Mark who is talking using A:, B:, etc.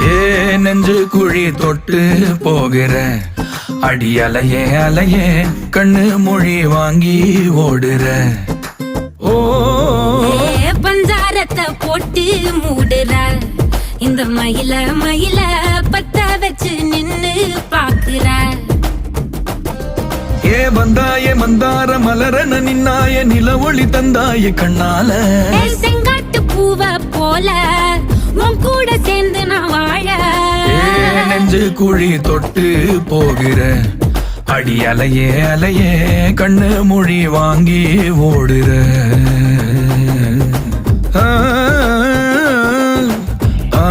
A: ஏ நெஞ்சு குழி தொட்டு போகிற அடி அலையே அலையே கண்ணு மொழி வாங்கி ஓடுற. ஓ
B: பஞ்சாரத்தை போட்டு மூடுற இந்த மயில மயில பத்த வச்சு நின்னு பாக்குற.
A: ஏ வந்தாய மந்தார மலரன நின்னாய நில ஒளி தந்தாய கண்ணால.
B: செங்காட்டு பூவ போல உன் கூட சேர்ந்து நான் வாழ.
A: நெஞ்சு குழி தொட்டு போகிற அடி அலையே அலையே கண்ணு மொழி வாங்கி ஓடுற. ஆ ஆ